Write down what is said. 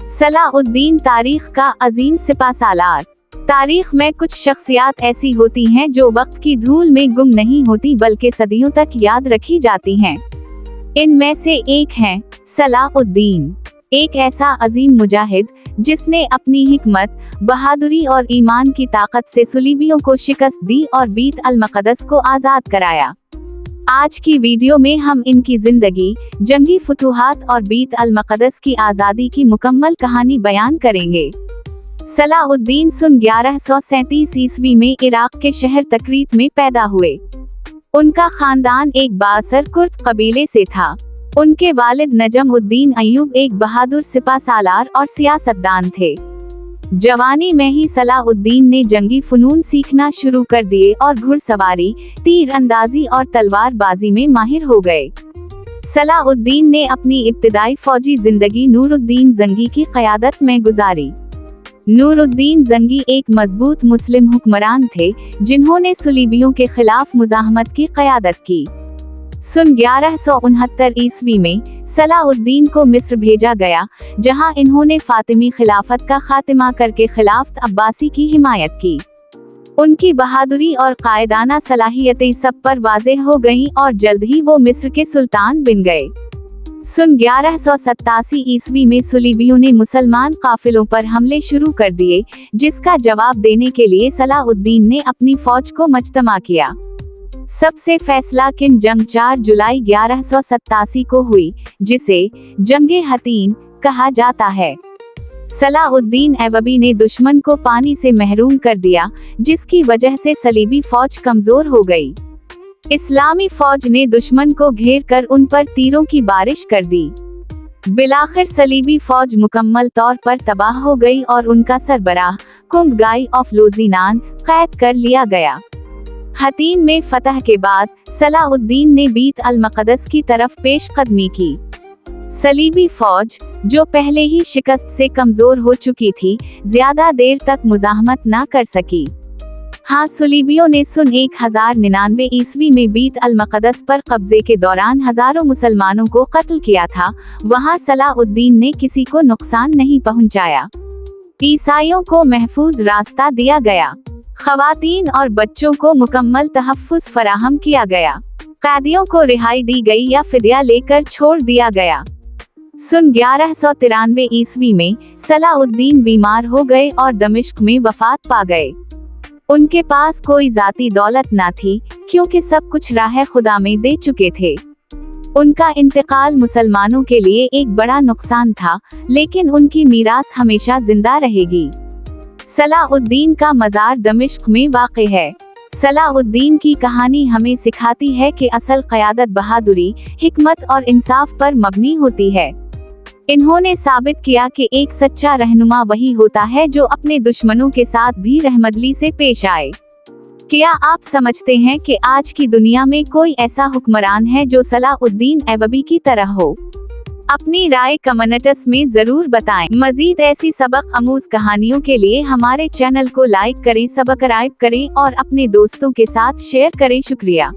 सलाउद्दीन तारीख का अजीम सिपहसालार। तारीख में कुछ शख्सियात ऐसी होती हैं जो वक्त की धूल में गुम नहीं होती बल्कि सदियों तक याद रखी जाती हैं। इनमें से एक हैं सलाउद्दीन, एक ऐसा अजीम मुजाहिद जिसने अपनी हिकमत, बहादुरी और ईमान की ताकत से सुलीबियों को शिकस्त दी और बीत अल मक़दस को आज़ाद कराया। आज की वीडियो में हम इनकी जिंदगी, जंगी फुतूहात और बीत अल मक़दस की आज़ादी की मुकम्मल कहानी बयान करेंगे। सलाउद्दीन सन 1137 ईस्वी में इराक के शहर तकरीत में पैदा हुए। उनका खानदान एक बाअसर कुर्द कबीले से था। उनके वालिद नजमुद्दीन अय्यूब एक बहादुर सिपहसालार और सियासतदान थे। जवानी में ही सलाउद्दीन ने जंगी फनून सीखना शुरू कर दिए और घुड़सवारी, तीर अंदाजी और तलवारबाजी में माहिर हो गए। सलाउद्दीन ने अपनी इब्तिदाई फौजी जिंदगी नूरुद्दीन जंगी की क़यादत में गुजारी। नूरुद्दीन जंगी एक मजबूत मुस्लिम हुक्मरान थे जिन्होंने सुलीबियों के खिलाफ मुजाहमत की क़यादत की। सन 1169 ईस्वी में सलाउद्दीन को मिस्र भेजा गया, जहां इन्होंने फातिमी खिलाफत का खात्मा करके खिलाफत अब्बासी की हिमायत की। उनकी बहादुरी और कायदाना सलाहियतें सब पर वाज़ेह हो गईं और जल्द ही वो मिस्र के सुल्तान बन गए। सन 1187 ईस्वी में सुलीबियों ने मुसलमान काफिलों पर हमले शुरू कर दिए, जिसका जवाब देने के लिए सलाउद्दीन ने अपनी फौज को मजतमा किया। सबसे फैसलाकुन जंग 4 जुलाई 1187 को हुई, जिसे जंगे हतीन कहा जाता है। सलाउद्दीन ऐवबी ने दुश्मन को पानी से महरूम कर दिया, जिसकी वजह से सलीबी फौज कमजोर हो गई। इस्लामी फौज ने दुश्मन को घेर कर उन पर तीरों की बारिश कर दी। बिलाखिर सलीबी फौज मुकम्मल तौर पर तबाह हो गई और उनका सरबराह कुंगगाई ऑफ लोजीनान कैद कर लिया गया। हतीन में फतह के बाद सलाउद्दीन ने बीत अल मक़दस की तरफ पेश कदमी की। सलीबी फौज, जो पहले ही शिकस्त से कमजोर हो चुकी थी, ज्यादा देर तक मुजाहमत न कर सकी। हाँ, सुलीबियों ने सन 1099 ईस्वी में बीत अल मक़दस पर कब्जे के दौरान हजारों मुसलमानों को कत्ल किया था। वहाँ सलाउद्दीन ने किसी को नुकसान नहीं पहुँचाया। ईसाइयों को महफूज रास्ता दिया गया। ख़वातीन और बच्चों को मुकम्मल तहफ़्फ़ुज़ फराहम किया गया। कैदियों को रिहाई दी गई या फिदिया लेकर छोड़ दिया गया। सन 1193 ईस्वी में सलाउद्दीन बीमार हो गए और दमिश्क में वफात पा गए। उनके पास कोई जाती दौलत न थी, क्योंकि सब कुछ राह खुदा में दे चुके थे। उनका इंतकाल मुसलमानों के लिए एक बड़ा नुकसान था, लेकिन उनकी मीरास हमेशा जिंदा रहेगी। सलाउद्दीन का मज़ार दमिश्क में वाक़ है। सलाउद्दीन की कहानी हमें सिखाती है कि असल क़यादत बहादुरी, हिकमत और इंसाफ पर मबनी होती है। इन्होंने साबित किया कि एक सच्चा रहनुमा वही होता है जो अपने दुश्मनों के साथ भी रहमदली से पेश आए। क्या आप समझते हैं कि आज की दुनिया में कोई ऐसा हुक्मरान है जो सलाउद्दीन ऐवबी की तरह हो? अपनी राय कमेंट्स में जरूर बताएं। मजीद ऐसी सबक आमूज कहानियों के लिए हमारे चैनल को लाइक करें, सब्सक्राइब करें और अपने दोस्तों के साथ शेयर करें। शुक्रिया।